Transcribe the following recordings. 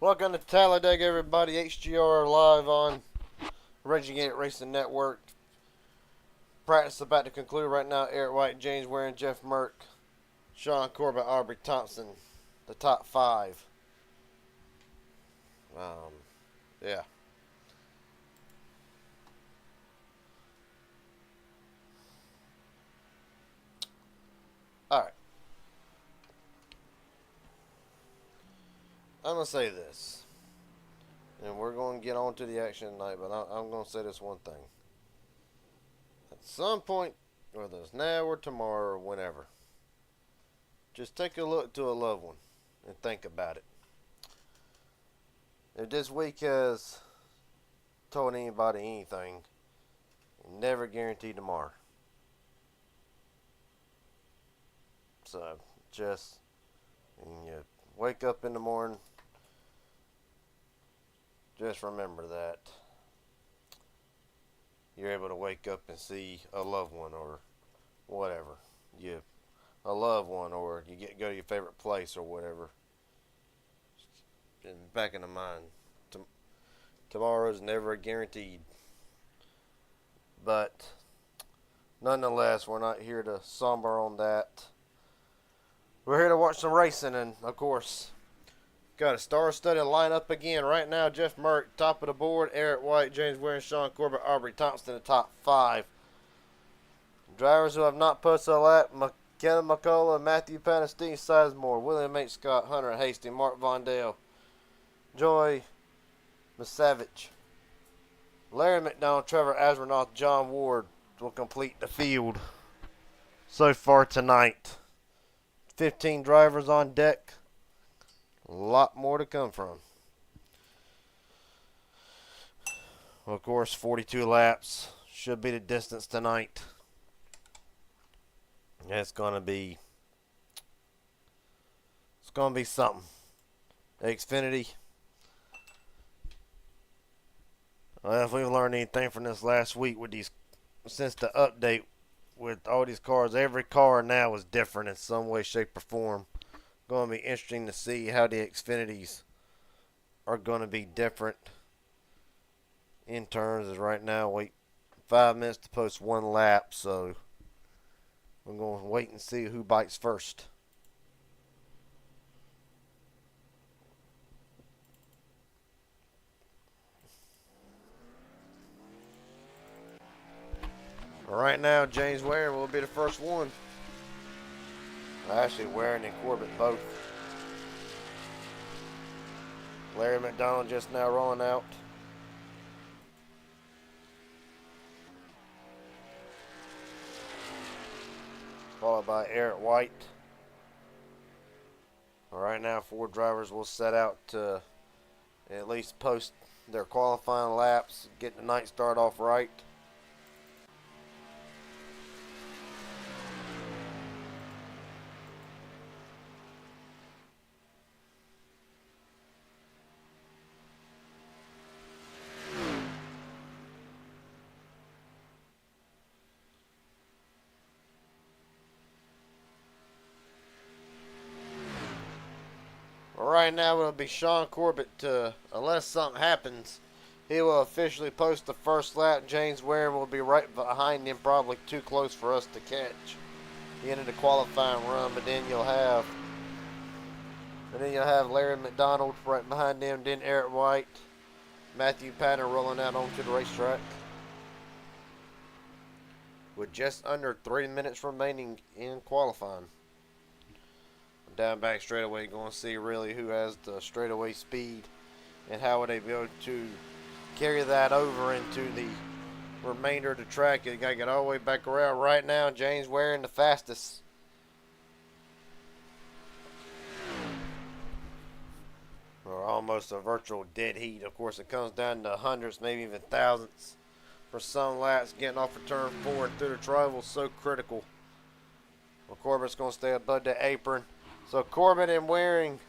Welcome to Talladega, everybody. HGR live on Reggie Racing Network. Practice about to conclude right now. Eric White, James Waring, Jeff Merck, Sean Corbett, Aubrey Thompson, the top five. Yeah. All right. I'm gonna say this, and we're going to get on to the action tonight. But I'm going to say this one thing. At some point, whether it's now or tomorrow or whenever, just take a look to a loved one and think about it. If this week has told anybody anything, never guarantee tomorrow. So just when you wake up in the morning, just remember that you're able to wake up and see a loved one or whatever. A loved one, or you go to your favorite place or whatever. In the back of the mind, tomorrow's never guaranteed. But nonetheless, we're not here to somber on that. We're here to watch some racing, and of course, got a star-studded lineup again. Right now, Jeff Merck, top of the board. Eric White, James Waring, Sean Corbett, Aubrey Thompson, the top five. Drivers who have not posted a lap: Kenna McCullough, Matthew Patton, Steve Sizemore, William H. Scott, Hunter Hasty, Mark Vondale, Joy Misavage, Larry McDonald, Trevor Asronoff, John Ward will complete the field so far tonight. 15 drivers on deck. A lot more to come from. Of course, 42 laps should be the distance tonight. It's gonna be something. Xfinity. Well, if we've learned anything from this last week since the update with all these cars, every car now is different in some way, shape, or form. Going to be interesting to see how the Xfinities are going to be different in terms of right now. Wait 5 minutes to post one lap, so we're going to wait and see who bites first. Right now, James Waring will be the first one. Actually, Waring and Corbett both. Larry McDonald just now rolling out. Followed by Eric White. Right now, 4 drivers will set out to at least post their qualifying laps, get the night start off right. Right now it'll be Sean Corbett. Unless something happens, he will officially post the first lap. James Waring will be right behind him, probably too close for us to catch the end of the qualifying run. But then you'll have Larry McDonald right behind him. Then Eric White, Matthew Patton rolling out onto the racetrack with just under 3 minutes remaining in qualifying. Down back straightaway, going to see really who has the straightaway speed and how would they be able to carry that over into the remainder of the track. You got to get all the way back around. Right now, James Waring the fastest. Or almost a virtual dead heat. Of course, it comes down to hundreds, maybe even thousandths for some laps. Getting off of turn 4 and through the triangle is so critical. Well, Corbett's going to stay above the apron. So Corbett and Waring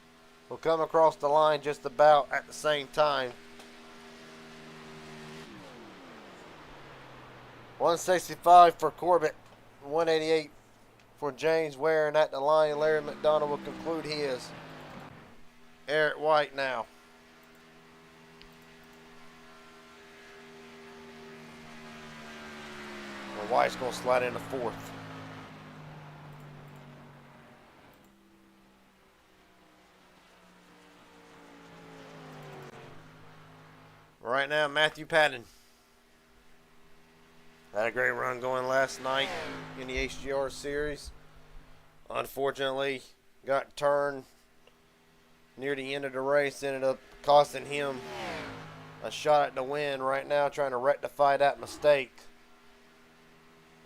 will come across the line just about at the same time. 165 for Corbett, 188 for James Waring at the line. Larry McDonald will conclude his. Eric White now White's going to slide into fourth. Right now, Matthew Patton had a great run going last night in the HGR series. Unfortunately, got turned near the end of the race. Ended up costing him a shot at the win. Right now, trying to rectify that mistake.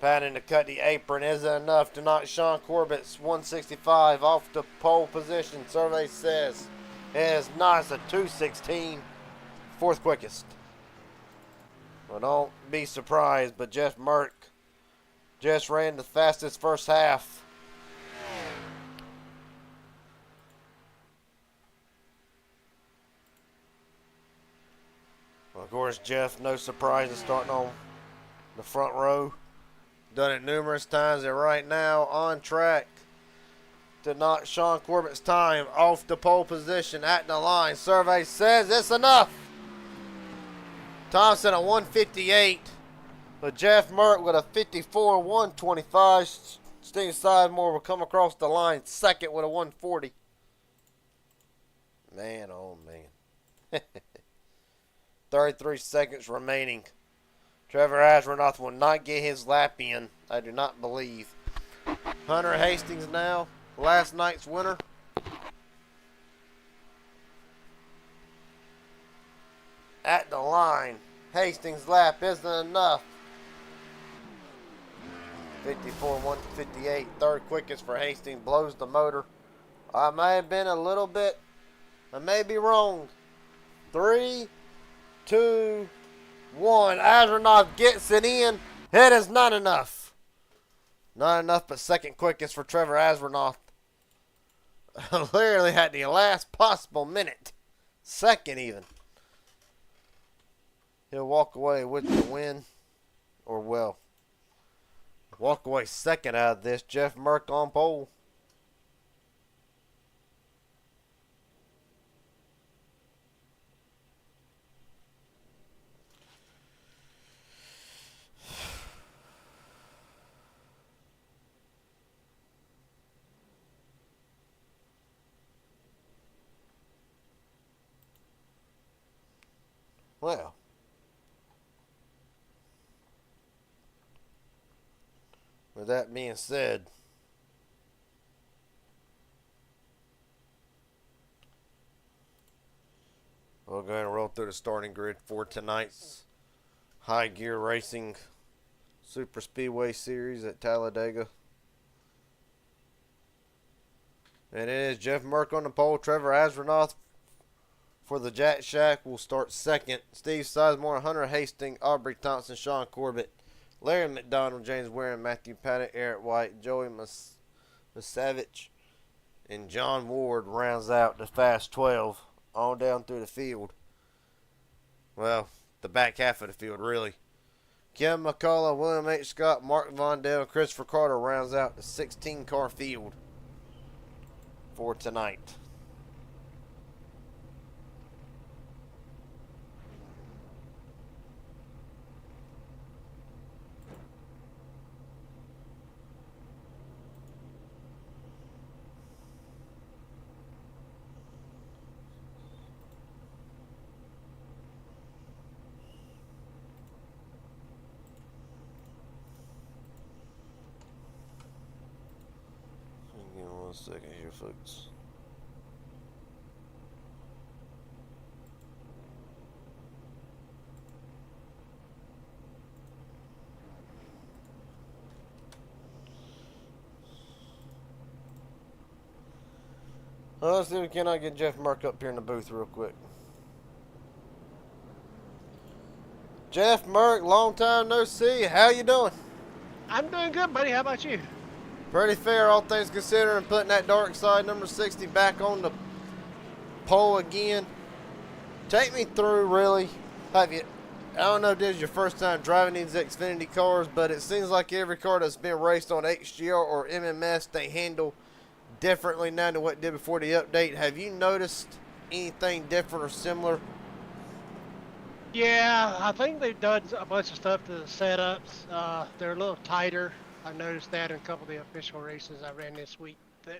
Patton to cut the apron isn't enough to knock Sean Corbett's 165 off the pole position. Survey says it is not. It's a 2:16. Fourth quickest. Well, don't be surprised, but Jeff Merck just ran the fastest first half. Well, of course, Jeff, no surprise, is starting on the front row. Done it numerous times, and right now on track to knock Sean Corbett's time off the pole position at the line. Survey says it's enough. Thompson at 158, but Jeff Merck with a 54-125. Steve Sizemore will come across the line second with a 140. Man, oh man. 33 seconds remaining. Trevor Asronoff will not get his lap in, I do not believe. Hunter Hastings now, last night's winner. At the line, Hastings' lap isn't enough. 54-158, third quickest for Hastings, blows the motor. I may have been a little bit, I may be wrong. 3, 2, 1. Asronoff gets it in. It is not enough. Not enough, but second quickest for Trevor Asronoff. Literally had the last possible minute. Second even. He'll walk away with the win. Or, well, walk away second out of this. Jeff Merck on pole. Well, with that being said, we'll go ahead and roll through the starting grid for tonight's High Gear Racing Super Speedway Series at Talladega. And it is Jeff Merck on the pole. Trevor Asronoff for the Jack Shack will start second. Steve Sizemore, Hunter Hastings, Aubrey Thompson, Sean Corbett, Larry McDonald, James Warren, Matthew Patton, Eric White, Joey Masavich, and John Ward rounds out the Fast 12 on down through the field. Well, the back half of the field, really. Kim McCullough, William H. Scott, Mark Vondell, and Christopher Carter rounds out the 16-car field for tonight. Give me 1 second here, folks. Well, let's see if we cannot get Jeff Merck up here in the booth real quick. Jeff Merck, long time no see. How you doing? I'm doing good, buddy. How about you? Pretty fair, all things considering, putting that dark side number 60 back on the pole again. Take me through, really. Have you? I don't know if this is your first time driving these Xfinity cars, but it seems like every car that's been raced on HGR or MMS, they handle differently now than what it did before the update. Have you noticed anything different or similar? Yeah, I think they've done a bunch of stuff to the setups. They're a little tighter. I noticed that in a couple of the official races I ran this week. That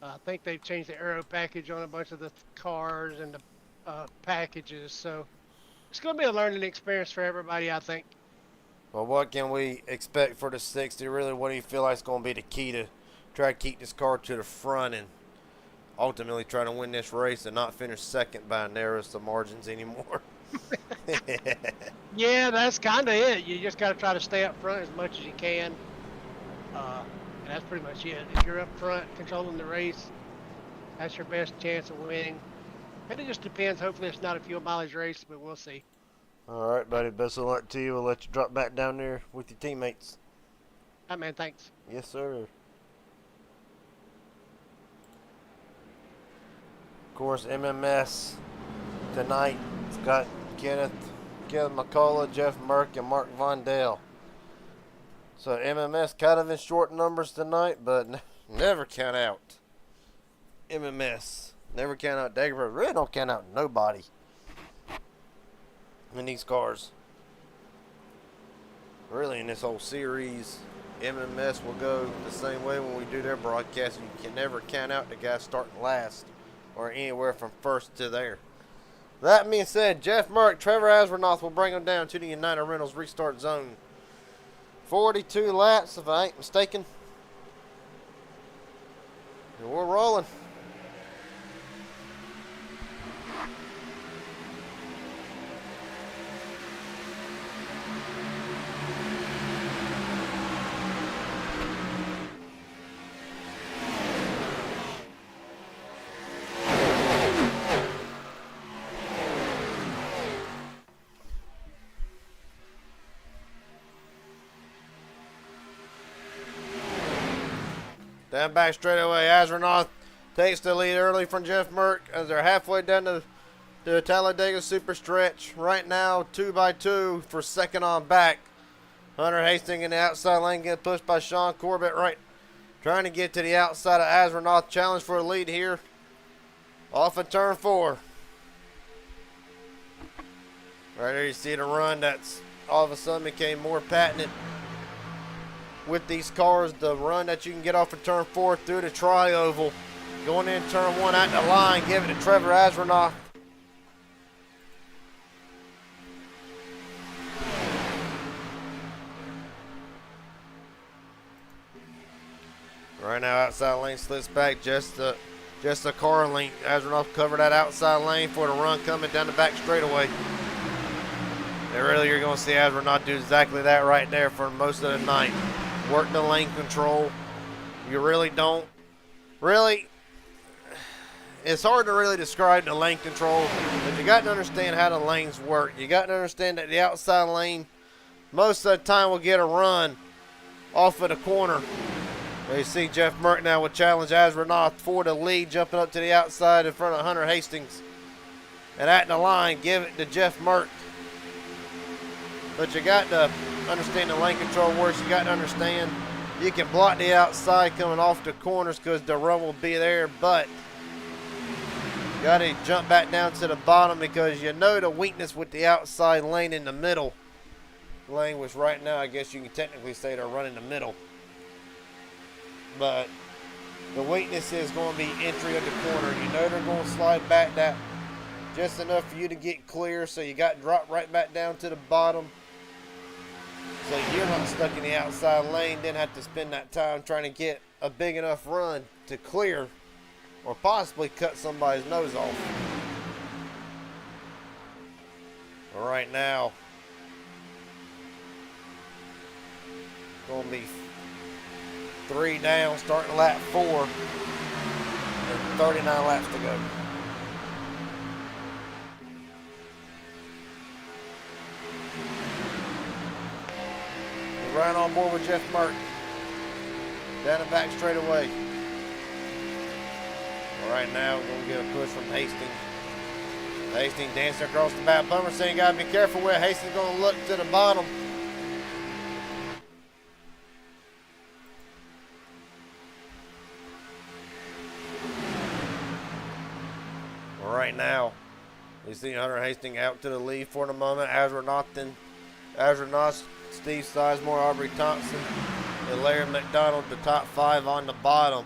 I think they've changed the aero package on a bunch of the cars and the packages. So it's going to be a learning experience for everybody, I think. Well, what can we expect for the 60? Really, what do you feel like is going to be the key to try to keep this car to the front and ultimately try to win this race and not finish second by narrowest of margins anymore? Yeah, that's kind of it. You just got to try to stay up front as much as you can. And that's pretty much it. If you're up front controlling the race, that's your best chance of winning. And it just depends. Hopefully, it's not a fuel mileage race, but we'll see. All right, buddy. Best of luck to you. We'll let you drop back down there with your teammates. All right, man. Thanks. Yes, sir. Of course, MMS tonight. It's got Kenneth McCullough, Jeff Merck, and Mark Vondale. So MMS kind of in short numbers tonight, but never count out MMS. Never count out Dagobah. Really don't count out nobody in these cars. Really, in this whole series, MMS will go the same way when we do their broadcast. You can never count out the guy starting last or anywhere from first to there. That being said, Jeff Merck, Trevor Asvernoth will bring them down to the United Rentals restart zone. 42 laps, if I ain't mistaken. And we're rolling. Down back straightaway, Asvernoth takes the lead early from Jeff Merck as they're halfway down the Talladega super stretch. Right now, 2x2 for second on back. Hunter Hastings in the outside lane getting pushed by Sean Corbett right, trying to get to the outside of Asvernoth. Challenge for a lead here. Off of turn 4. Right there you see the run that's all of a sudden became more patented with these cars, the run that you can get off of turn 4 through the tri-oval, going in turn 1 at the line, give it to Trevor Asvernoth. Right now, outside lane slips back just a car length. Asvernoth covered that outside lane for the run coming down the back straightaway. And really, you're going to see Asvernoth do exactly that right there for most of the night. Work the lane control. You really don't. Really, it's hard to really describe the lane control, but you got to understand how the lanes work. You got to understand that the outside lane, most of the time, will get a run off of the corner. You see Jeff Merck now will challenge Asvernoth for the lead, jumping up to the outside in front of Hunter Hastings. And at the line, give it to Jeff Merck. But you got to understand the lane control works. You got to understand you can block the outside coming off the corners because the run will be there, but you got to jump back down to the bottom because you know the weakness with the outside lane in the middle lane, which right now I guess you can technically say they're running the middle. But the weakness is going to be entry of the corner. You know they're going to slide back that just enough for you to get clear, so you got to drop right back down to the bottom. So you're not stuck in the outside lane, then have to spend that time trying to get a big enough run to clear or possibly cut somebody's nose off. All right, now, going to be 3 down, starting lap 4, and 39 laps to go. Right on board with Jeff Merck. Down and back straight away. All right, now we're going to get a push from Hastings. Hastings dancing across the back bumper, saying you got to be careful where Hastings going to look to the bottom. All right, now You see Hunter Hastings out to the lead for the moment. Astronaut, Steve Sizemore, Aubrey Thompson, and Larry McDonald, the top 5 on the bottom.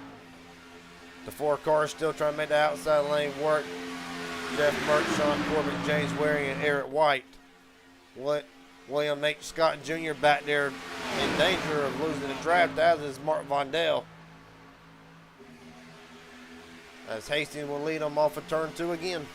The 4 cars still trying to make the outside lane work. Jeff Mertz, Sean Corbett, James Waring, and Eric White. William H. Scott Jr. back there in danger of losing the draft, as is Mark Vondell. As Hastings will lead them off of turn 2 again.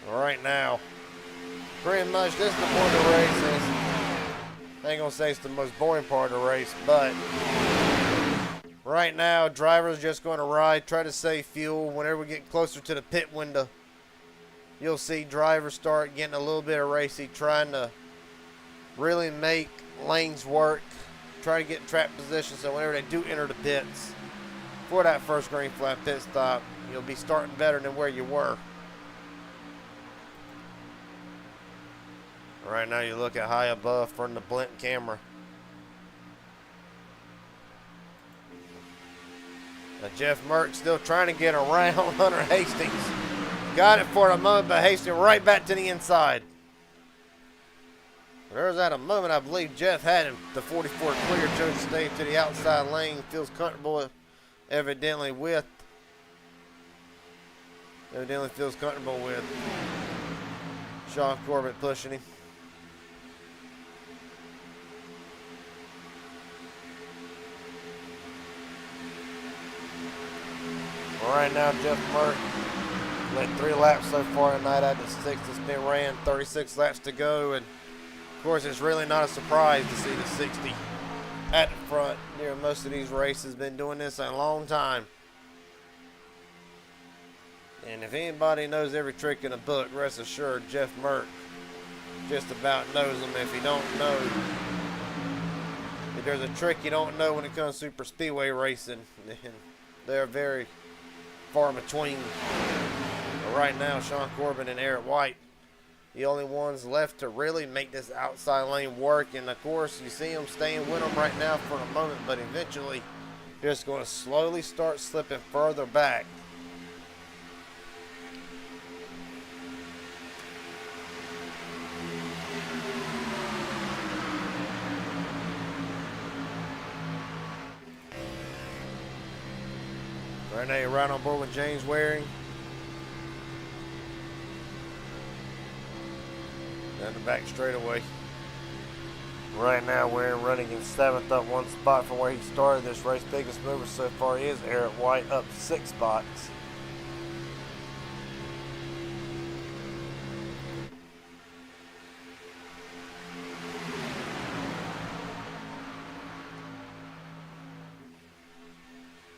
Right now, pretty much this is the point of the race. I ain't gonna say it's the most boring part of the race, but right now drivers just going to ride, try to save fuel. Whenever we get closer to the pit window, you'll see drivers start getting a little bit of racy, trying to really make lanes work, try to get in track position, so whenever they do enter the pits for that first green flag pit stop, you'll be starting better than where you were. Right now you look at high above from the blimp camera. Now Jeff Mertz still trying to get around Hunter Hastings. Got it for a moment, but Hastings right back to the inside. There's at a moment I believe Jeff had him. The 44 clear, chose to stay to the outside lane. Feels comfortable evidently with Sean Corbett pushing him. Right now, Jeff Mertz led 3 laps so far tonight out of 6 that's been ran, 36 laps to go, and of course it's really not a surprise to see the 60 at the front near most of these races. Been doing this a long time, and if anybody knows every trick in the book, rest assured Jeff Mertz just about knows them. If you don't know, if there's a trick you don't know when it comes to super speedway racing, then they're very far in between. But right now, Sean Corbin and Eric White, the only ones left to really make this outside lane work. And of course, you see them staying with them right now for the moment, but eventually they're just going to slowly start slipping further back. Right now you're right on board with James Waring. Down the back straightaway. Right now Waring running in 7th, up 1 spot from where he started this race. Biggest mover so far is Eric White, up 6 spots.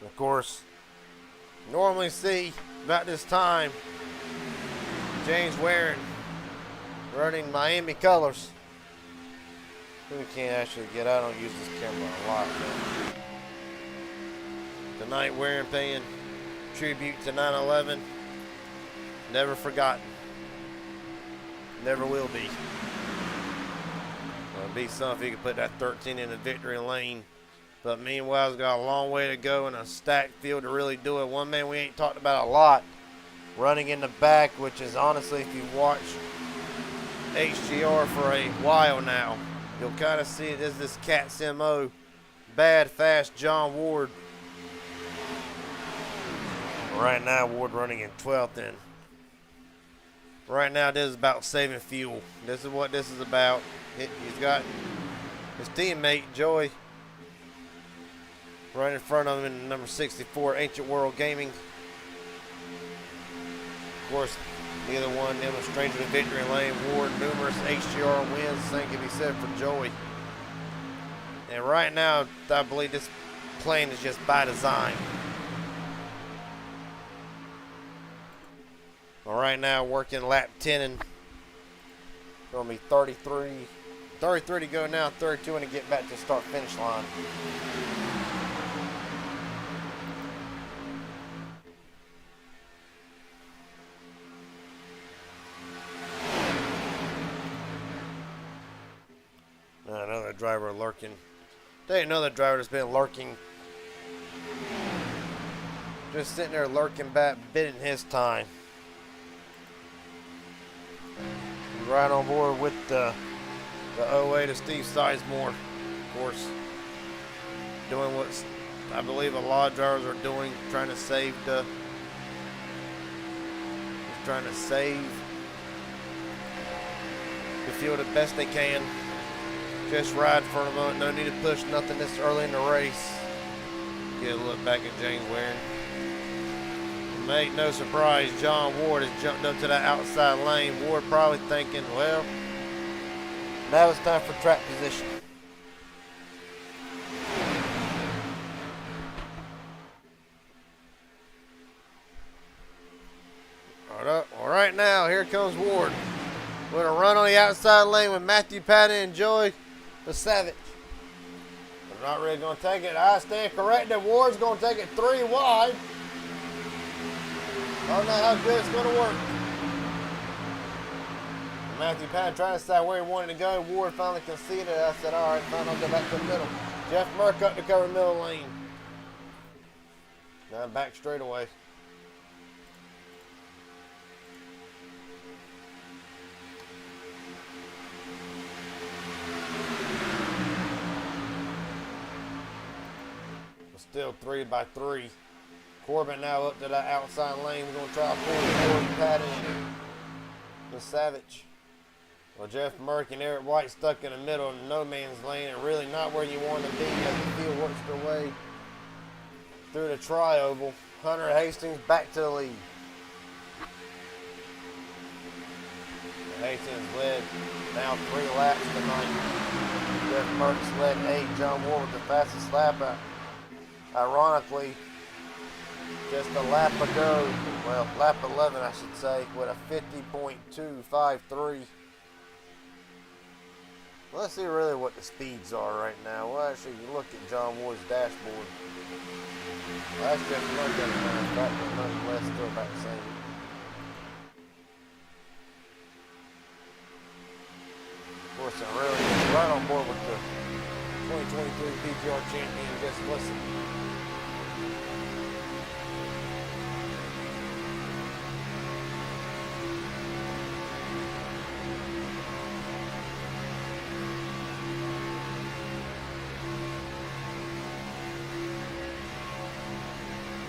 Of course, normally see about this time James Waring running Miami colors. We can't actually get out. I don't use this camera a lot, but tonight Waring paying tribute to 9/11. Never forgotten. Never will be. It'll be something if he could put that 13 in the victory lane. But meanwhile, he's got a long way to go and a stacked field to really do it. One man we ain't talked about a lot, running in the back, which is honestly, if you watch HGR for a while now, you'll kind of see it as this cat's MO. Bad, fast John Ward. Right now, Ward running in 12th. And right now, this is about saving fuel. This is what this is about. He's got his teammate, Joey, right in front of him in number 64, Ancient World Gaming. Of course, neither one of them a stranger to victory lane. Ward, numerous HGR wins. Same can be said for Joey. And right now, I believe this plane is just by design. Well, right now, working lap 10 and going to be 33 to go now, 32 and to get back to the start finish line. that driver lurking. There ain't another driver that's been lurking. Just sitting there lurking back, bidding his time. Right on board with the 08 of Steve Sizemore, of course. Doing what I believe a lot of drivers are doing, trying to save the field the best they can. Just ride for a moment. No need to push nothing this early in the race. Get a look back at James Waring. Mate, no surprise, John Ward has jumped up to that outside lane. Ward probably thinking, well, now it's time for track position. All right now, here comes Ward. With a run on the outside lane with Matthew Patton and Joey the Savage. They're not really going to take it. I stand corrected. Ward's going to take it 3 wide. I don't know how good it's going to work. Matthew Patton trying to decide where he wanted to go. Ward finally conceded. I said, all right, fine, I'll go back to the middle. Jeff Merck up to cover middle lane. Now back straightaway. Still 3 by 3. Corbin now up to that outside lane. We're going to try to pull Ward, Patton, the Savage. Well, Jeff Merck and Eric White stuck in the middle in no man's lane and really not where you want to be as the field works their way through the tri-oval. Hunter Hastings back to the lead. Hastings led now 3 laps tonight. Jeff Merck's led 8. John Ward with the fastest lap out. Ironically, just a lap ago, well, lap 11, I should say, with a 50.253. Let's see really what the speeds are right now. Well, actually, you look at John Ward's dashboard. That's just one thing, but nonetheless, still about the same. Of course, I'm really right on board with the 2023 PGR champion. Just listen.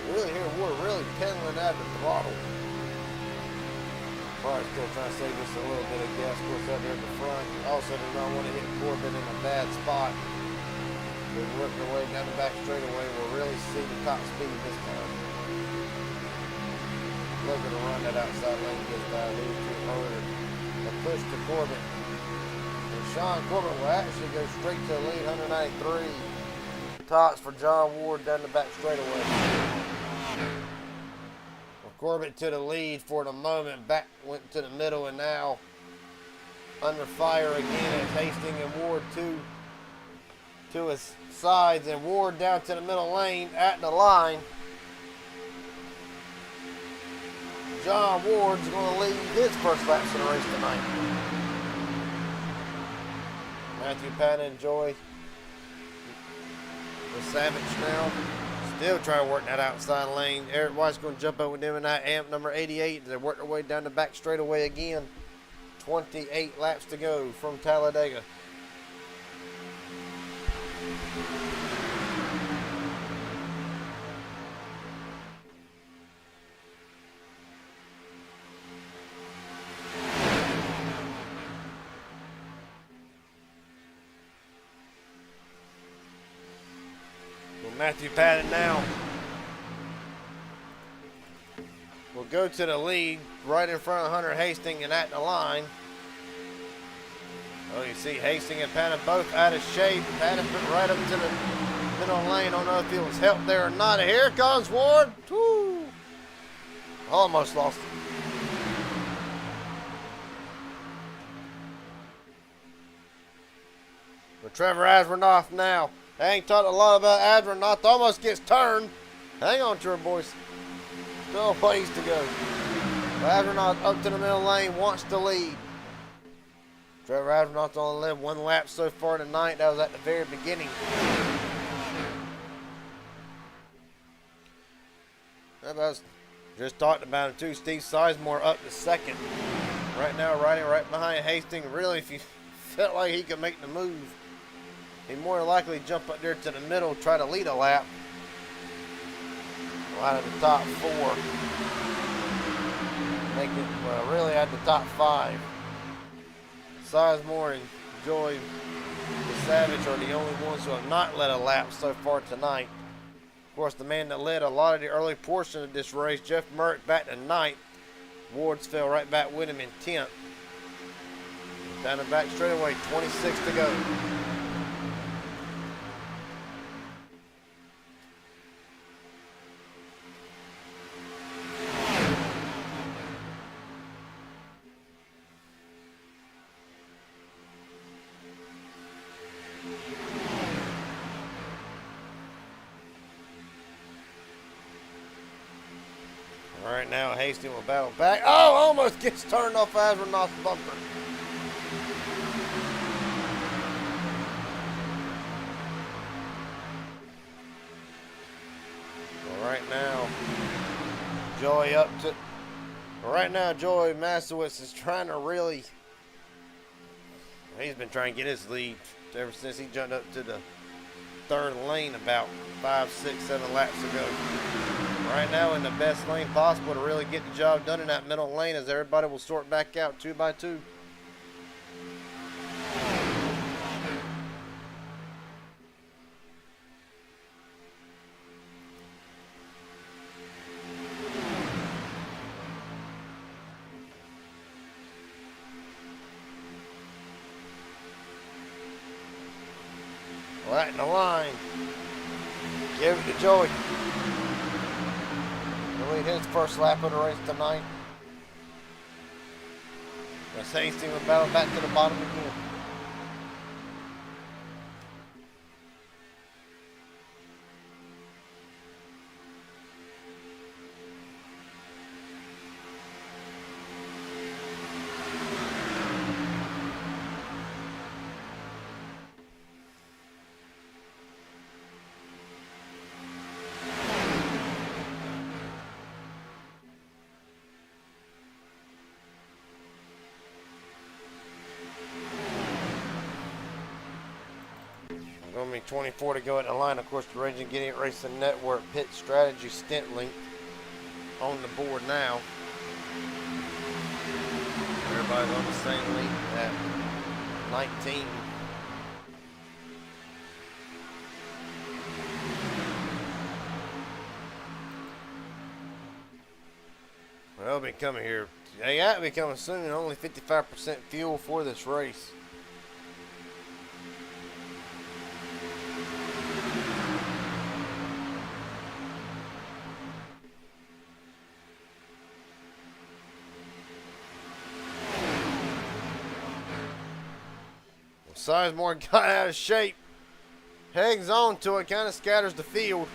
Really here, we're really pedaling out the throttle. Probably still trying to save us a little bit of gas, of course, out there at the front. Also, do not want to hit Corbin in a bad spot. We're working our way down the back straightaway. We'll really see the top speed this time. Looking to run that outside lane gets diluted too hard. A push to Corbin. And Sean Corbin will actually go straight to the lead, 193. Tops for John Ward down the back straightaway. Corbett to the lead for the moment. Back went to the middle and now under fire again as Hastings and Ward to his sides and Ward down to the middle lane at the line. John Ward's going to lead his first laps of the race tonight. Matthew Patton and Joey the Savage now. Still trying to work that outside lane. Eric White's going to jump over them in that amp number 88. They work their way down the back straightaway again. 28 laps to go from Talladega. Matthew Patton now will go to the lead right in front of Hunter Hastings and at the line. Oh, you see Hastings and Patton both out of shape. Patton right up to the middle lane. I don't know if he was helped there or not. Here comes Ward. Woo. Almost lost it. But Trevor Asronoff now. I ain't talked a lot about Asronoff. Almost gets turned. Hang on, Trevor boys. Still a ways to go. Asronoff up to the middle lane, wants to lead. Trevor Astronaut's only led one lap so far tonight. That was at the very beginning. That was just talked about him too. Steve Sizemore up to second. Right now riding right behind Hastings. Really, if you felt like he could make the move, he'd more likely jump up there to the middle, try to lead a lap. Out of the top four. Make it, well, really at the top five. Sizemore and Joy the Savage are the only ones who have not led a lap so far tonight. Of course, the man that led a lot of the early portion of this race, Jeff Merck, back to ninth. Wards fell right back with him in 10th. Down the back straightaway, 26 to go. All right, now Hastings will battle back. Oh, almost gets turned off Astronaut's bumper. All right now, Joey up to. Right now, Joey Masowitz is trying to really. He's been trying to get his lead ever since he jumped up to the third lane about 5, 6, 7 laps ago. Right now in the best lane possible to really get the job done in that middle lane as everybody will sort back out 2 by 2. Right in the line. Give it to Joey. He'll lead his first lap of the race tonight. As Hastings will battle back to the bottom again. Going to be 24 to go at the line. Of course, the Raging Gideon Racing Network pit strategy stint link on the board now. Everybody's on the same link at 19. Well, they'll be coming here. They got to be coming soon, and only 55% fuel for this race. Sizemore got out of shape. Hangs on to it, kind of scatters the field.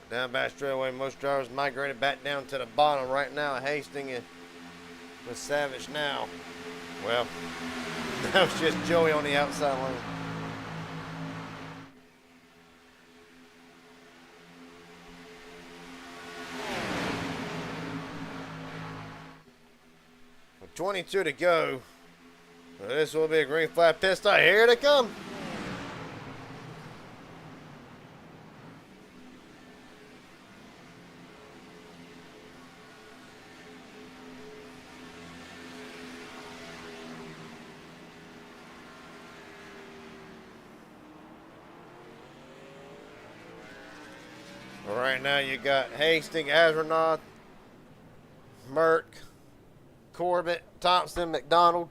Down back straightaway, most drivers migrated back down to the bottom right now. Hastings with Savage now. Well, that was just Joey on the outside lane. With 22 to go, well, this will be a green flag pit stop. Here they come. Right now you got Hastings, Astronaut, Merck, Corbett, Thompson, McDonald.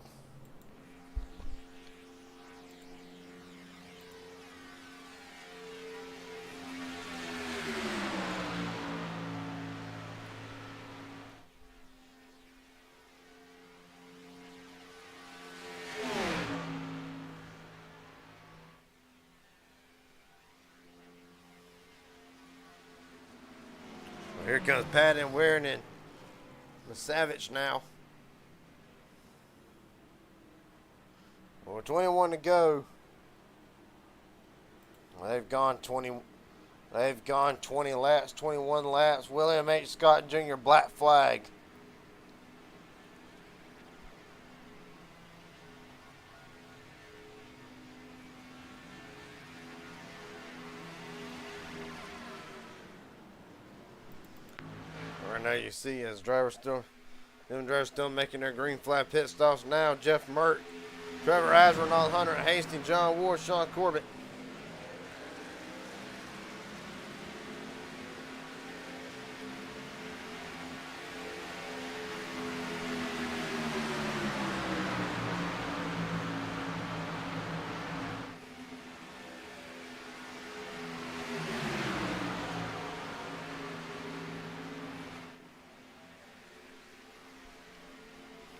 Here comes Patton Waring and the Savage now. Well, 21 to go. They've gone 20 laps, 21 laps. William H. Scott Jr. black flag. Right now you see as drivers still making their green flag pit stops now. Jeff Mert, Trevor Asronaut, Hunter Hastings, John Ward, Sean Corbett.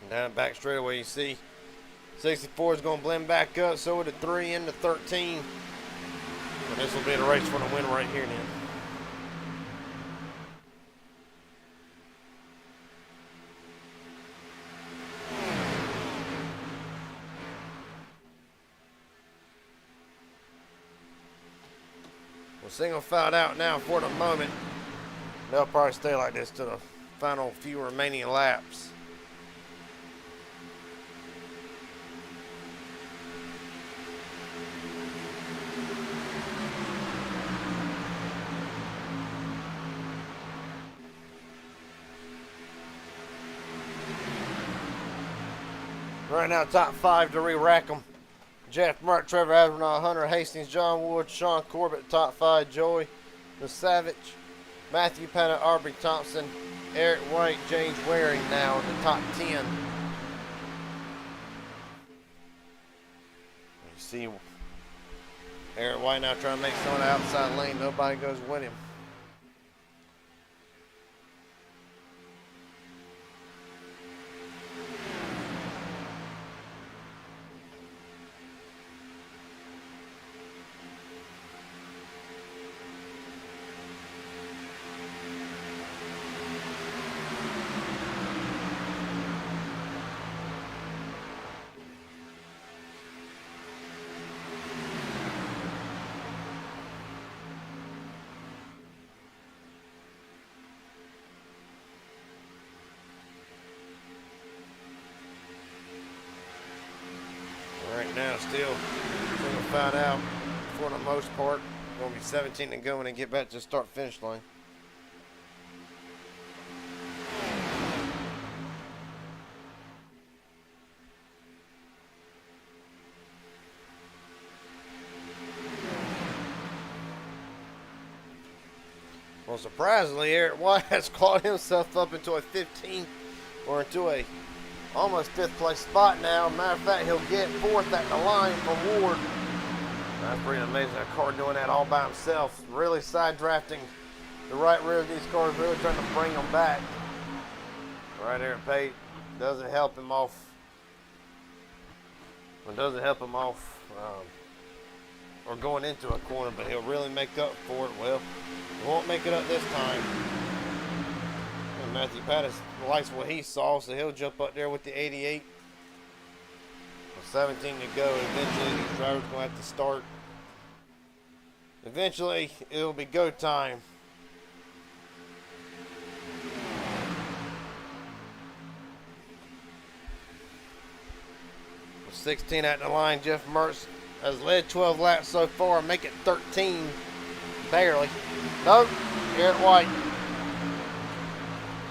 Down back straightaway, you see 64 is going to blend back up, so would the 3 into 13. And this will be the race for the win right here now. Well, single filed out now for the moment. They'll probably stay like this to the final few remaining laps. Right now, top 5 to re-rack them. Jeff Mert, Trevor Asronaut, Hunter Hastings, John Wood, Sean Corbett, top 5. Joey, the Savage, Matthew Patton, Aubrey Thompson, Eric White, James Waring now in the top 10. You see Eric White now trying to make some of the outside lane. Nobody goes with him. Right now, still single file out for the most part. Going to be 17 to go when they get back to the start-finish line. Well, surprisingly, Eric White has clawed himself up into a 15th or into a almost 5th place spot now. Matter of fact, he'll get 4th at the line from Ward. That's pretty amazing. A car doing that all by himself. Really side drafting the right rear of these cars, really trying to bring them back. Right there at Pate. Doesn't help him off. It doesn't help him off or going into a corner, but he'll really make up for it. Well, he won't make it up this time. And Matthew Patton likes what he saw, so he'll jump up there with the 88. With 17 to go. Eventually, these drivers are going to have to start. Eventually, it'll be go time. With 16 at the line, Jeff Mertz has led 12 laps so far, make it 13. Barely. Nope. Eric White.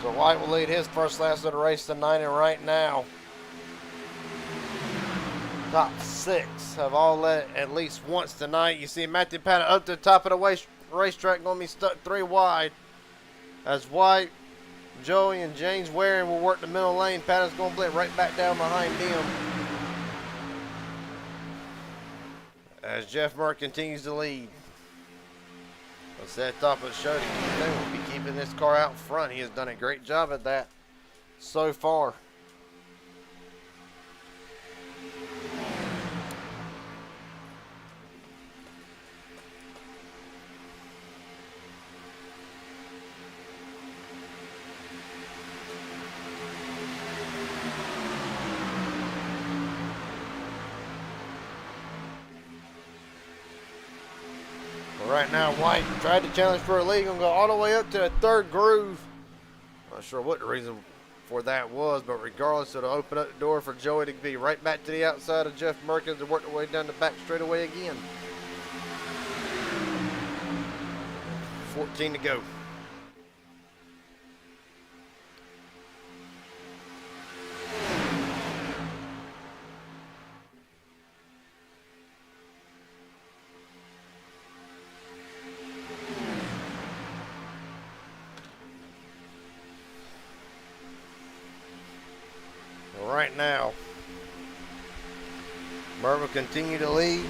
So White will lead his first laps of the race tonight, and right now, top 6 have all led at least once tonight. You see Matthew Patton up to the top of the racetrack, going to be stuck 3 wide. As White, Joey, and James Waring will work the middle lane. Patton's going to blip right back down behind them. As Jeff Mert continues to lead. Let's say at the top of the show, we'll be keeping this car out in front. He has done a great job at that so far. Right now, White tried to challenge for a lead. Gonna go all the way up to the third groove. Not sure what the reason for that was, but regardless, it'll open up the door for Joey to be right back to the outside of Jeff Merkins to work their way down the back straightaway again. 14 to go. Right now, Mert will continue to lead.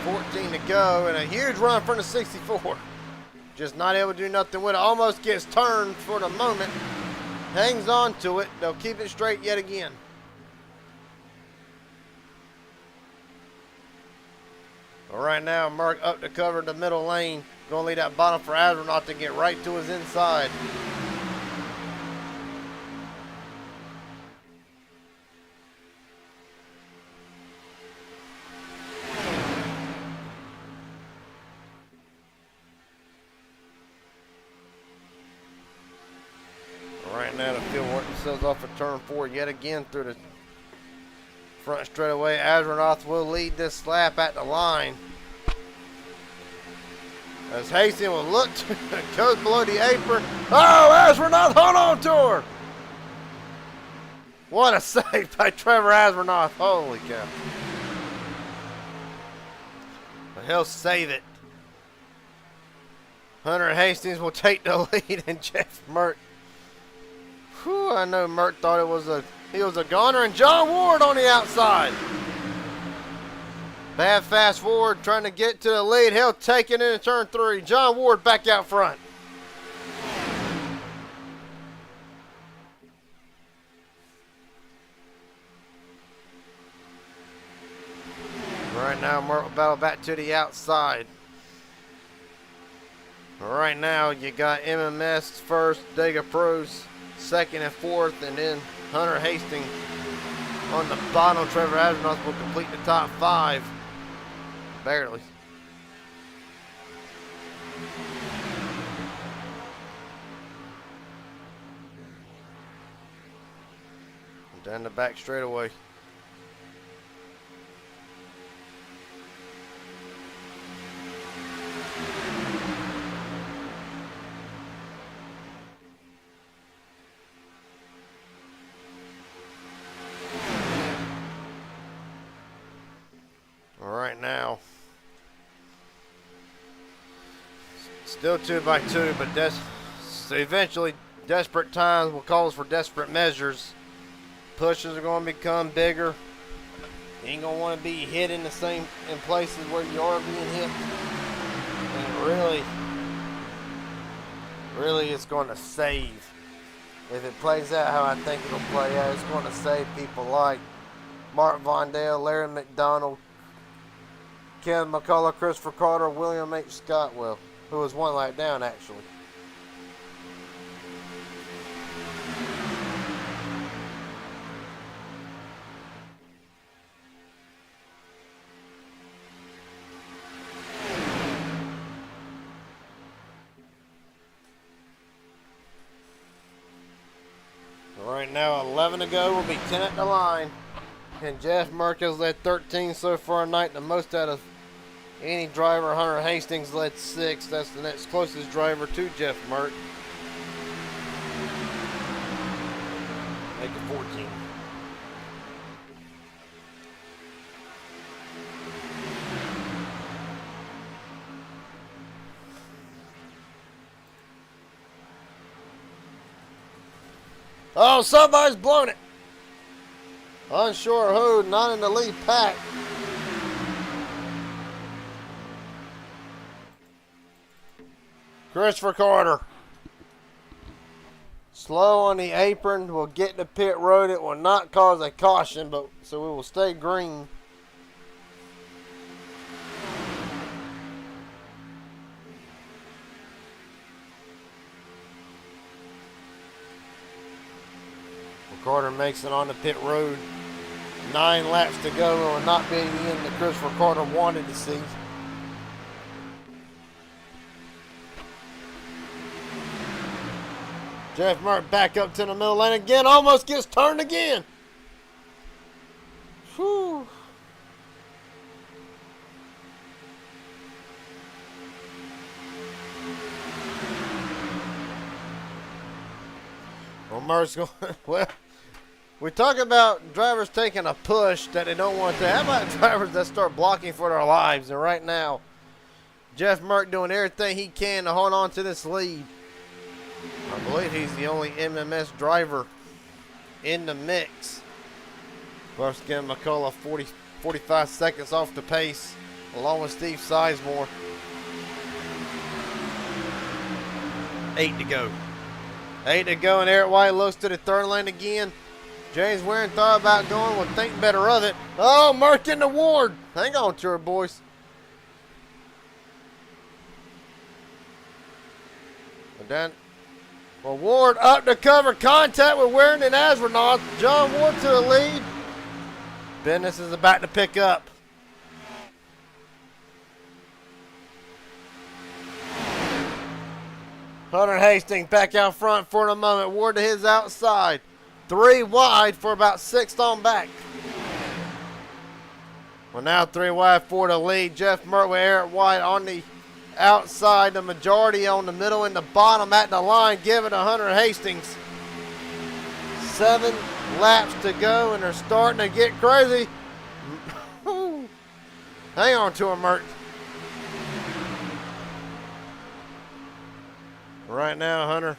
14 to go, and a huge run from the 64. Just not able to do nothing with it. Almost gets turned for the moment. Hangs on to it. They'll keep it straight yet again. Well, right now, Merck up to cover the middle lane. Going to lead that bottom for Astronaut to get right to his inside. Right now, the field work themselves off of turn 4 yet again through the front straightaway. Astronaut will lead this lap at the line. As Hastings will look, goes below the apron. Oh, Astronaut, hold on to her. What a save by Trevor Astronaut. Holy cow. But he'll save it. Hunter Hastings will take the lead, and Jeff Mert. Whew, I know Mert thought he was a goner, and John Ward on the outside. Bad fast forward, trying to get to the lead. He'll take it into turn 3. John Ward back out front. Right now, Mert will battle back to the outside. Right now, you got MMS first, Dega Pros second and fourth, and then Hunter Hastings on the bottom. Trevor Astronaut will complete the top 5. Barely. Down the back straightaway. Right now, still 2 by 2, but so eventually desperate times will call for desperate measures. Pushes are going to become bigger. You ain't going to want to be hit in places where you are being hit. And really it's going to save. If it plays out how I think it'll play out, it's going to save people like Mark Vondale, Larry McDonald, Ken McCullough, Christopher Carter, William H. Scottwell, who was one lap down actually. Right now, 11 to go. Will be 10 at the line. And Jeff Merck has led 13 so far tonight, the most out of any driver. Hunter Hastings led 6. That's the next closest driver to Jeff Merck. Make it 14. Oh, somebody's blown it. Unsure who, not in the lead pack. Christopher Carter. Slow on the apron, will get to pit road. It will not cause a caution, but so it will stay green. Carter makes it on the pit road. 9 laps to go. It will not be the end that Christopher Carter wanted to see. Jeff Martin back up to the middle lane again. Almost gets turned again. Whew. Well, Mert's going, well, we talk about drivers taking a push that they don't want to. How about drivers that start blocking for their lives? And right now, Jeff Mert doing everything he can to hold on to this lead. I believe he's the only MMS driver in the mix. Of course, giving McCullough 45 seconds off the pace, along with Steve Sizemore. 8 to go. 8 to go, and Eric White looks to the third lane again. James Warren thought about going, would think better of it. Oh, Merck in the Ward. Hang on to her, boys. And then, well, Ward up to cover contact with Warren and Astronaut. John Ward to the lead. Bendis is about to pick up. Hunter Hastings back out front for the moment. Ward to his outside. 3 wide for about 6th on back. Well, now 3 wide for the lead. Jeff Mert with Eric White on the outside. The majority on the middle and the bottom at the line. Give it to Hunter Hastings. 7 laps to go, and they're starting to get crazy. Hang on to him, Mert. Right now, Hunter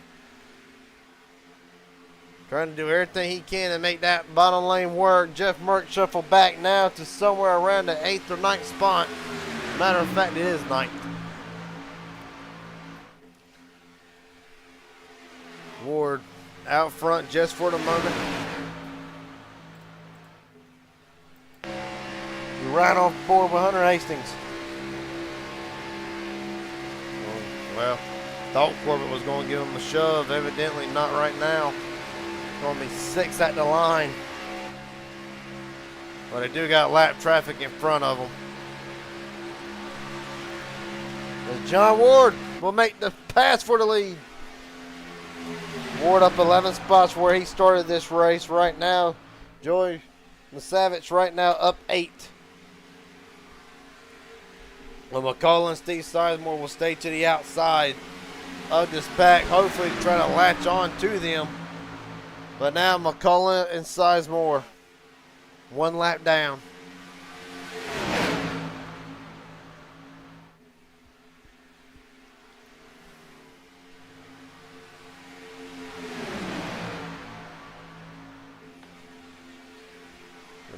trying to do everything he can to make that bottom lane work. Jeff Mert shuffled back now to somewhere around the 8th or 9th spot. Matter of fact, it is 9th. Ward out front just for the moment. Right on board with Hunter Hastings. Well, thought Corbett was going to give him a shove. Evidently not right now. Going to be 6 at the line. But they do got lap traffic in front of them. As John Ward will make the pass for the lead. Ward up 11 spots where he started this race right now. Joey Misavich right now up 8. Well, McCullough and Steve Sizemore will stay to the outside of this pack, hopefully to try to latch on to them. But now McCullough and Sizemore, 1 lap down.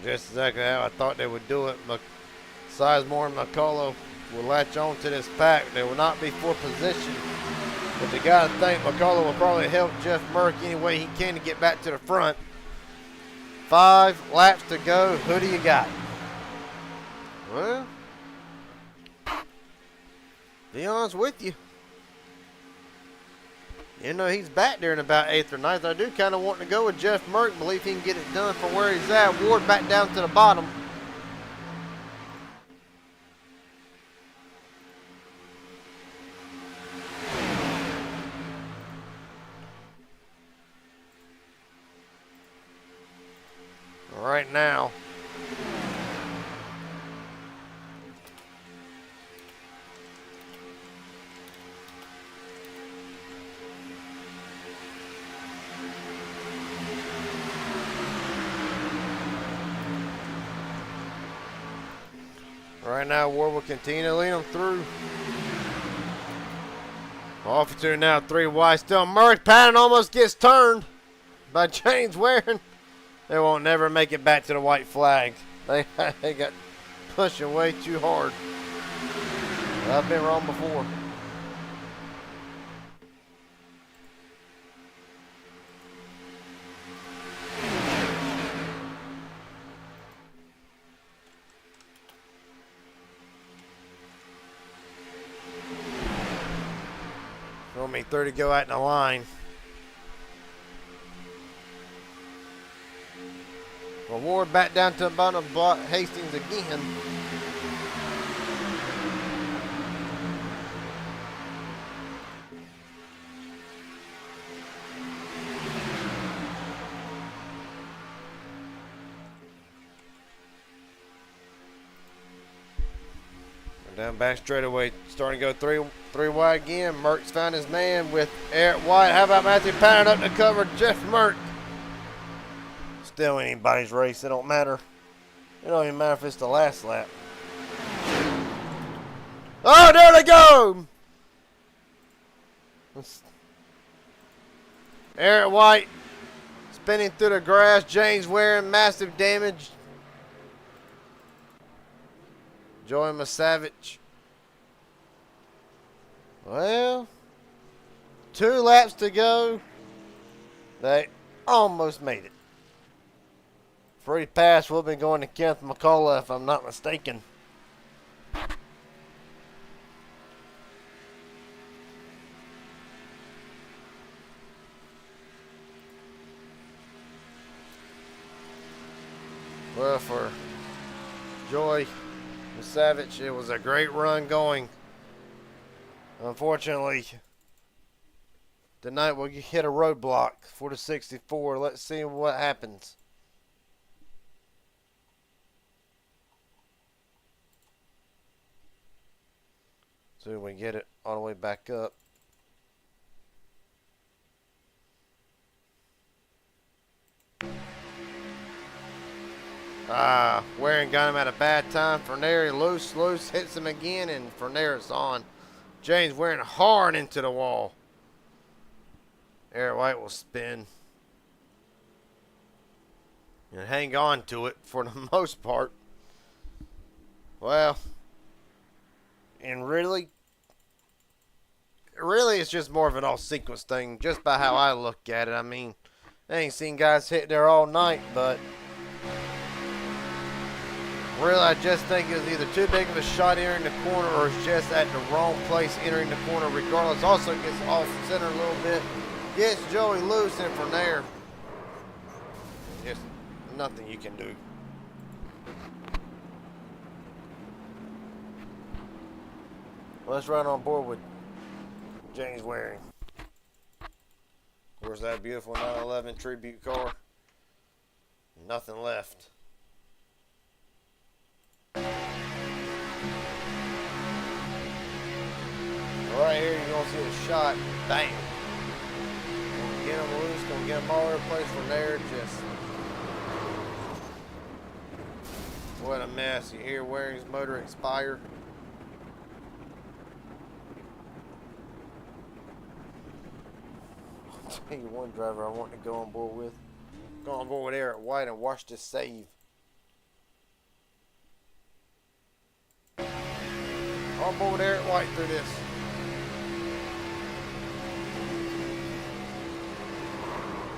Just exactly how I thought they would do it. Sizemore and McCullough will latch on to this pack. They will not be for position. But you got to think McCullough will probably help Jeff Merck any way he can to get back to the front. 5 laps to go. Who do you got? Well, be honest with you. You know, he's back there in about 8th or 9th. I do kind of want to go with Jeff Merck. Believe he can get it done from where he's at. Ward back down to the bottom. Right now. Right now, Ward will continue to lead them through. Off to now, 3 wide. Still, Merck Patton almost gets turned by James Warren. They won't never make it back to the white flag. They got pushing way too hard. I've been wrong before. Only 30 go out in the line. Well, Ward back down to the bottom block. Hastings again. Down back straightaway, starting to go three wide again. Merck's found his man with Eric White. How about Matthew Patton up to cover Jeff Merck? Still anybody's race. It don't matter. It don't even matter if it's the last lap. Oh, there they go! Eric White spinning through the grass. James wearing massive damage. Joey Masavage. Well, 2 laps to go. They almost made it. Free pass will be going to Kenneth McCullough, if I'm not mistaken. Well, for Joy Savage, it was a great run going. Unfortunately, tonight we'll hit a roadblock for the 64. Let's see what happens. So we get it all the way back up. Waring got him at a bad time. Ferner loose, hits him again, and Ferner's on. James Waring hard into the wall. Eric White will spin and hang on to it for the most part. Well, and really it's just more of an all sequence thing, just by how I look at it. I mean, I ain't seen guys hit there all night, but really, I just think it was either too big of a shot entering the corner or it's just at the wrong place entering the corner regardless. Also gets off center a little bit. Gets Joey loose, and from there, just nothing you can do. Let's run on board with James Waring. Of course, that beautiful 911 tribute car. Nothing left. Right here, you're going to see a shot. Bang. Gonna get him loose. Gonna get him all over the place from there. Just what a mess. You hear Waring's motor expire. I'll tell you one driver I want to go on board with. Go on board with Eric White and watch this save. On board with Eric White through this.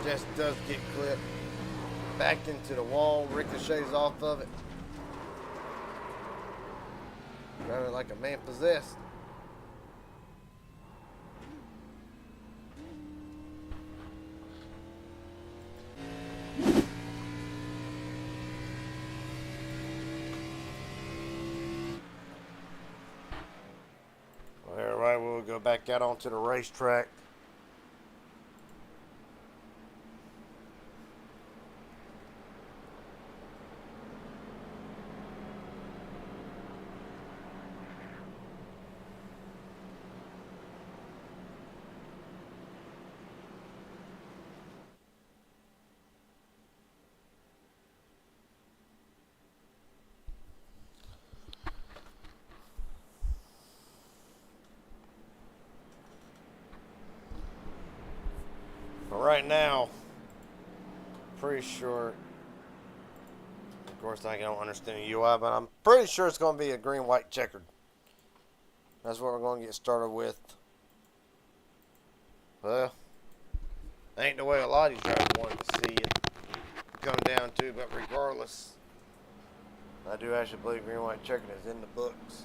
Just does get clipped. Backed into the wall, ricochets off of it. Driving like a man possessed. Well, everybody, we'll go back out onto the racetrack. Right now, pretty sure, of course I don't understand the UI, but I'm pretty sure it's going to be a green, white, checkered. That's what we're going to get started with. Well, ain't the way a lot of these drivers wanted to see it come down to, but regardless, I do actually believe green, white, checkered is in the books.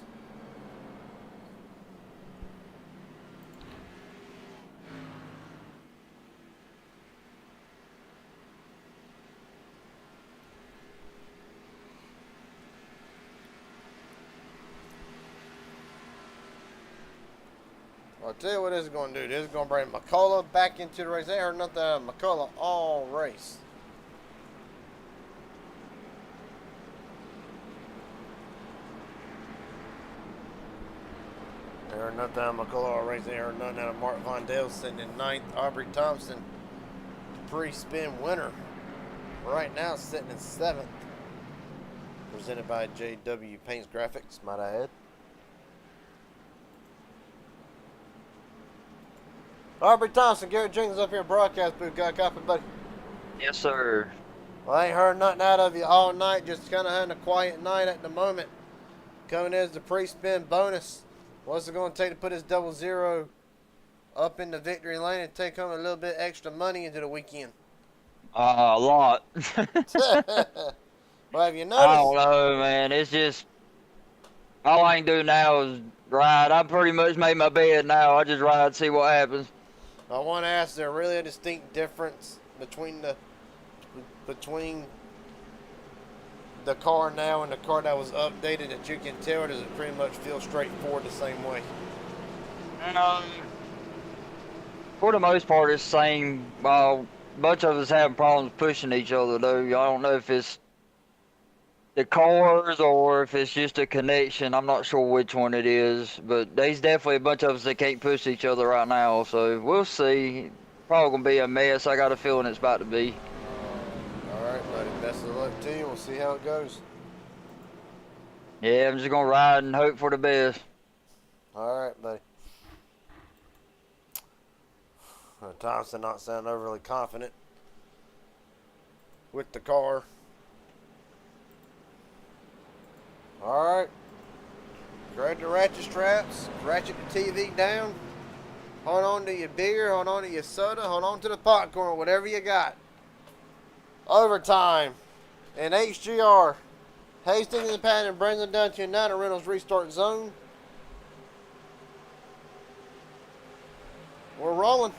I'll tell you what this is going to do. This is going to bring McCullough back into the race. They heard nothing out of McCullough all race. Heard nothing out of McCullough Racing. Heard nothing out of Mark Von Dale sitting in ninth. Aubrey Thompson, pre-spin winner. Right now sitting in seventh. Presented by JW Paints Graphics, might I add. Aubrey Thompson, Garrett Jenkins up here in broadcast booth. Got a copy, buddy? Yes, sir. Well, I ain't heard nothing out of you all night. Just kind of having a quiet night at the moment. Coming in as the pre-spin bonus. What's it going to take to put this 00 up in the victory lane and take home a little bit extra money into the weekend? A lot. Well, have you noticed? I don't know, man. It's just all I can do now is ride. I pretty much made my bed now. I just ride, see what happens. I want to ask, is there really a distinct difference between the car now and the car that was updated that you can tell, or does it pretty much feel straightforward the same way? For the most part, it's the same. A bunch of us having problems pushing each other, though. I don't know if it's the cars or if it's just a connection. I'm not sure which one it is, but there's definitely a bunch of us that can't push each other right now, so we'll see. Probably gonna be a mess. I got a feeling it's about to be. All right, buddy. Best of luck to you. We'll see how it goes. Yeah, I'm just gonna ride and hope for the best. All right, buddy. Thompson not sounding overly confident with the car. All right. Grab the ratchet straps. Ratchet the TV down. Hold on to your beer. Hold on to your soda. Hold on to the popcorn. Whatever you got. Overtime. And HGR. Hastings and Patton brings them down to United Reynolds restart zone. We're rolling.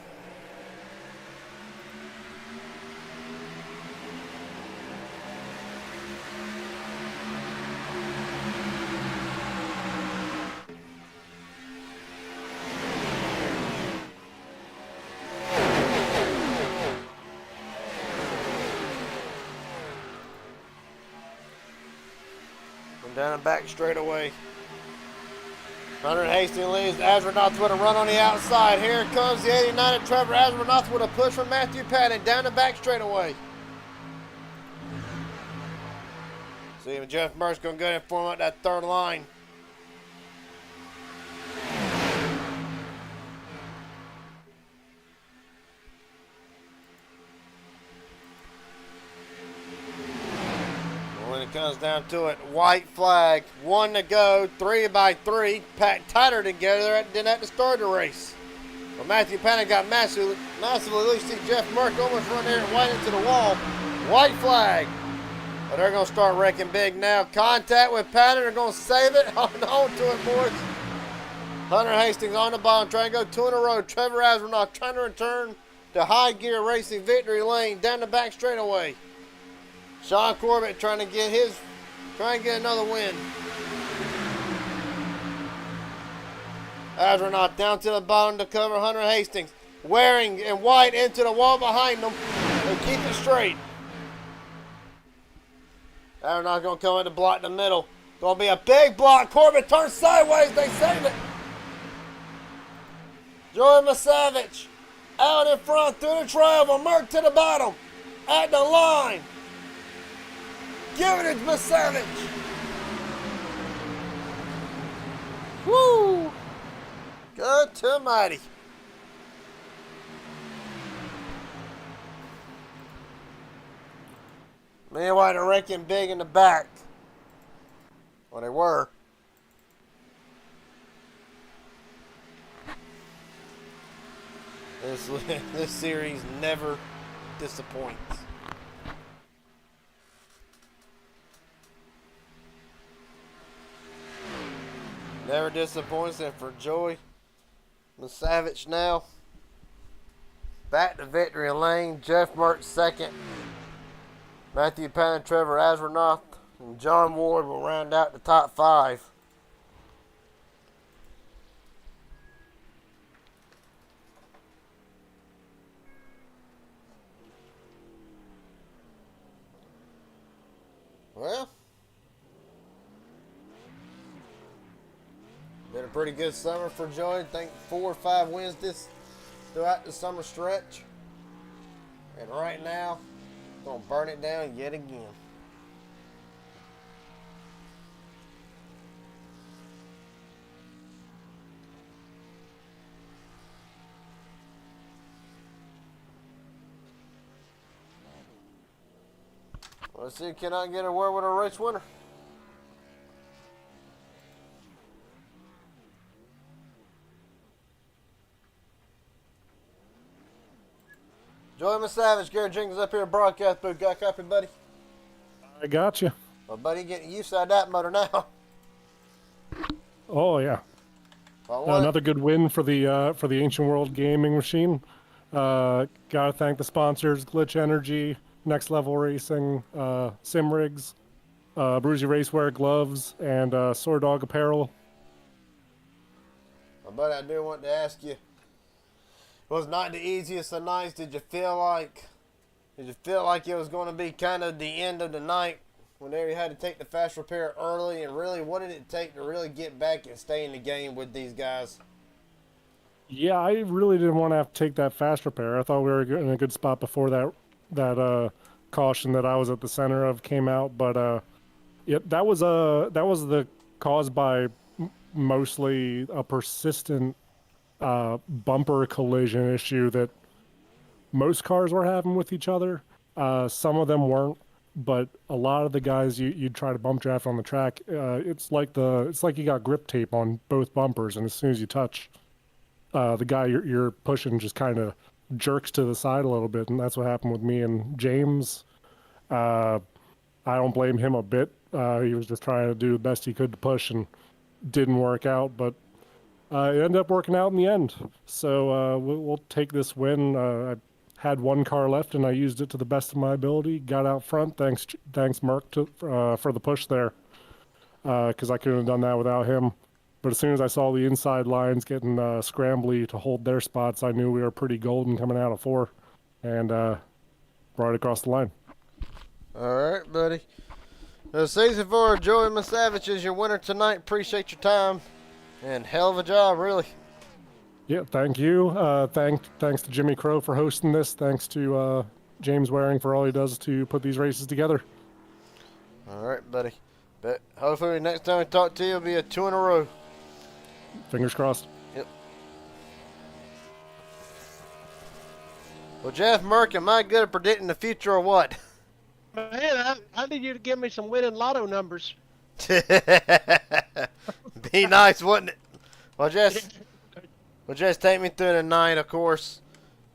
Down and back straight away. Hunter Hastings leads. Astronaut with a run on the outside. Here comes the 89 of Trevor Astronaut with a push from Matthew Patton. Down and back straight away. See if Jeff Merck's going to go and form out that third line. When it comes down to it, white flag, 1 to go, 3 by 3, packed tighter together than at the start of the race. Well, Matthew Patton got massively loose. See Jeff Merck almost run there and white into the wall. White flag. But they're going to start wrecking big now. Contact with Patton. They're going to save it. Hold on to it, boys. Hunter Hastings on the bottom, trying to go 2 in a row. Trevor Asronoff trying to return to high gear racing victory lane down the back straightaway. Sean Corbett trying to get another win. Astronaut down to the bottom to cover Hunter Hastings. Wearing and white into the wall behind them. They keep it straight. Astronaut's going to come in the block in the middle. Going to be a big block. Corbett turns sideways. They save it. Joey Masavich out in front through the travel. Merck to the bottom. At the line. Give it to Masavich. Woo! Good to mighty. Meanwhile, they're wrecking big in the back. Well, they were. This series never disappoints. Never disappoints, and for Joey Masavich now. Back to victory lane. Jeff Merck second. Matthew Patton, Trevor Asronoff, and John Ward will round out the top 5. Well, Been a pretty good summer for Joey. I think 4 or 5 wins throughout the summer stretch. And right now, gonna burn it down yet again. Let's see, can I get a word with a race winner? Joey Savage, Gary Jenkins up here, broadcast booth. Got a copy, buddy? I got you. Well, buddy, getting used to that motor now. Oh yeah, another good win for the Ancient World gaming machine. Gotta thank the sponsors: Glitch Energy, Next Level Racing, Sim Rigs, Bruzy Racewear gloves, and Sword Dog Apparel. Well, buddy, I do want to ask you, it was not the easiest of nights. Did you feel like it was going to be kind of the end of the night whenever you had to take the fast repair early? And really, what did it take to really get back and stay in the game with these guys? Yeah, I really didn't want to have to take that fast repair. I thought we were in a good spot before that caution that I was at the center of came out, but yeah, that was the caused by mostly a persistent bumper collision issue that most cars were having with each other. Some of them weren't, but a lot of the guys you'd try to bump draft on the track, it's like you got grip tape on both bumpers, and as soon as you touch, the guy you're pushing just kind of jerks to the side a little bit, and that's what happened with me and James. I don't blame him a bit. He was just trying to do the best he could to push, and didn't work out, but it ended up working out in the end. So we'll take this win. I had one car left, and I used it to the best of my ability. Got out front. Thanks, Mark, for the push there, because I couldn't have done that without him. But as soon as I saw the inside lines getting scrambly to hold their spots, I knew we were pretty golden coming out of 4, and brought it across the line. All right, buddy. Season 4, Joey Savage is your winner tonight. Appreciate your time, and hell of a job, really. Yeah, thank you. Thanks to Jimmy Crow for hosting this. Thanks to James Waring for all he does to put these races together. All right, buddy. But hopefully next time we talk to you, it'll be a 2 in a row. Fingers crossed. Yep. Well, Jeff Merck, am I good at predicting the future or what? Man, I need you to give me some winning lotto numbers. Be nice, wouldn't it? Well, just take me through the night, of course.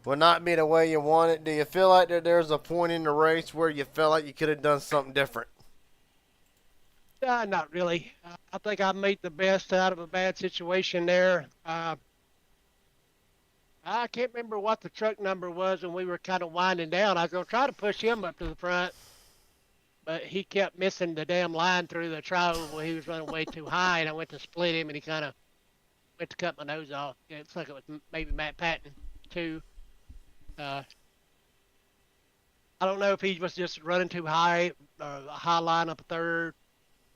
Will not be the way you want it. Do you feel like that there's a point in the race where you felt like you could have done something different? Not really. I think I made the best out of a bad situation there. I can't remember what the truck number was when we were kind of winding down. I was going to try to push him up to the front, but he kept missing the damn line through the trove when he was running way too high, and I went to split him, and he kind of went to cut my nose off. It looks like it was maybe Matt Patton, too. I don't know if he was just running too high, a high line up a third.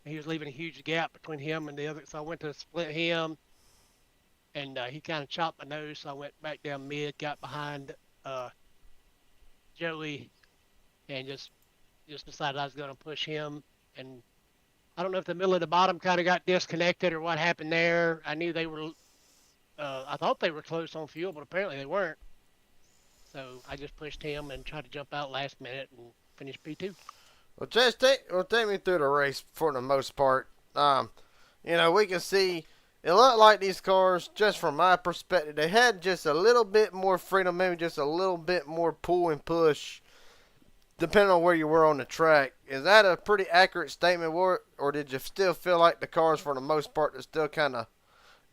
He was leaving a huge gap between him and the other, so I went to split him, and he kind of chopped my nose, so I went back down mid, got behind Joey, and just decided I was going to push him. And I don't know if the middle of the bottom kind of got disconnected or what happened there. I knew they were, I thought they were close on fuel, but apparently they weren't. So I just pushed him and tried to jump out last minute and finish P2. Well, just take me through the race for the most part. We can see it looked like these cars, just from my perspective, they had just a little bit more freedom, maybe just a little bit more pull and push, depending on where you were on the track. Is that a pretty accurate statement, or did you still feel like the cars, for the most part, are still kind of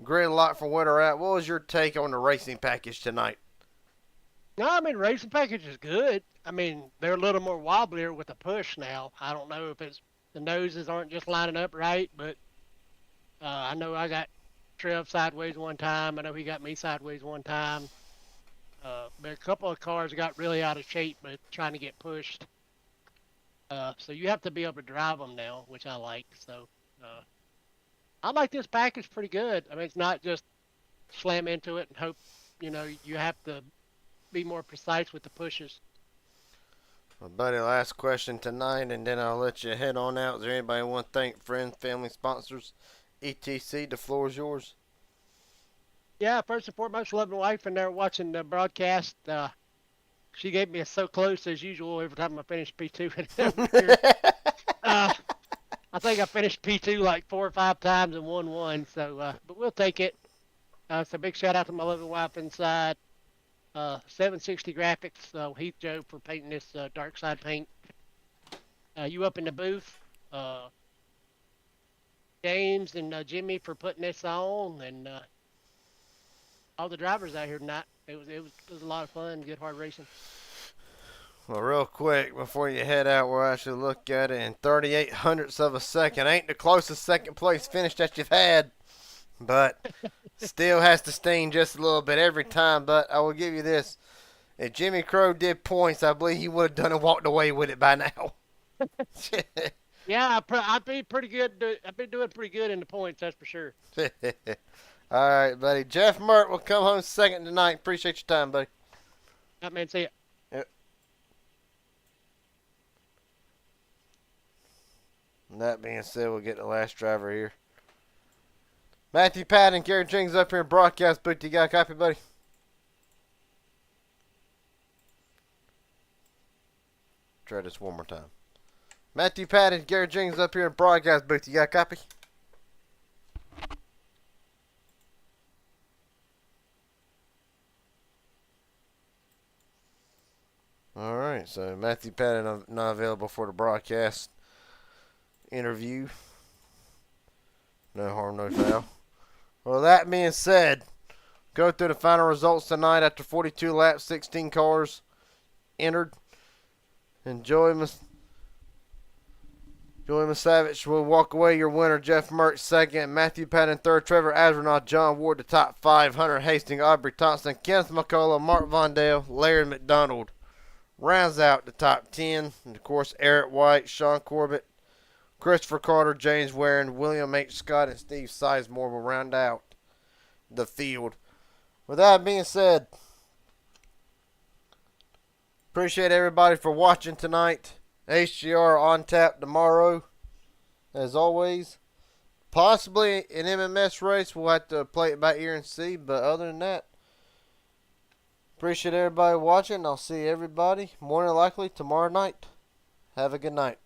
gridlocked from where they're at? What was your take on the racing package tonight? No, I mean, racing package is good. I mean, they're a little more wobblier with the push now. I don't know if it's the noses aren't just lining up right, but I know I got Trev sideways one time. I know he got me sideways one time. But a couple of cars got really out of shape, but trying to get pushed. So you have to be able to drive them now, which I like. So I like this package pretty good. I mean, it's not just slam into it and hope, you have to be more precise with the pushes. Well, buddy, last question tonight, and then I'll let you head on out. Is there anybody want to thank? Friends, family, sponsors, etc. The floor is yours. Yeah, first and foremost, love my wife in there watching the broadcast. She gave me a so close as usual every time I finished P2. uh, I think I finished P2 like 4 or 5 times and won one. So, but we'll take it. So big shout out to my loving wife inside. 760 Graphics, Heath Joe for painting this dark side paint. You up in the booth. James and Jimmy for putting this on, and all the drivers out here tonight. It was a lot of fun, good hard racing. Well, real quick, before you head out, we'll actually look at it in 38 hundredths of a second. Ain't the closest second place finish that you've had, but still has to sting just a little bit every time. But I will give you this. If Jimmy Crow did points, I believe he would have done and walked away with it by now. Yeah, I'd be pretty good. I've been doing pretty good in the points, that's for sure. All right, buddy. Jeff Mert will come home second tonight. Appreciate your time, buddy. That man, see ya. Yep. And that being said, we'll get the last driver here. Matthew Patton, Gary Jenkins up here in broadcast booth. You got a copy, buddy? Try this one more time. Matthew Patton, Gary Jenkins up here in broadcast booth. You got a copy? All right, so Matthew Patton not available for the broadcast interview. No harm, no foul. Well, that being said, go through the final results tonight after 42 laps, 16 cars entered. And Joey Savage will walk away your winner. Jeff Merck second, Matthew Patton third, Trevor Astronaut, John Ward the top 5, Hunter Hastings, Aubrey Thompson, Kenneth McCullough, Mark Vondale, Larry McDonald rounds out the top 10. And of course, Eric White, Sean Corbett, Christopher Carter, James Warren, William H. Scott, and Steve Sizemore will round out the field. With that being said, appreciate everybody for watching tonight. HGR on tap tomorrow, as always. Possibly an MMS race. We'll have to play it by ear and see. But other than that, appreciate everybody watching. I'll see everybody more than likely tomorrow night. Have a good night.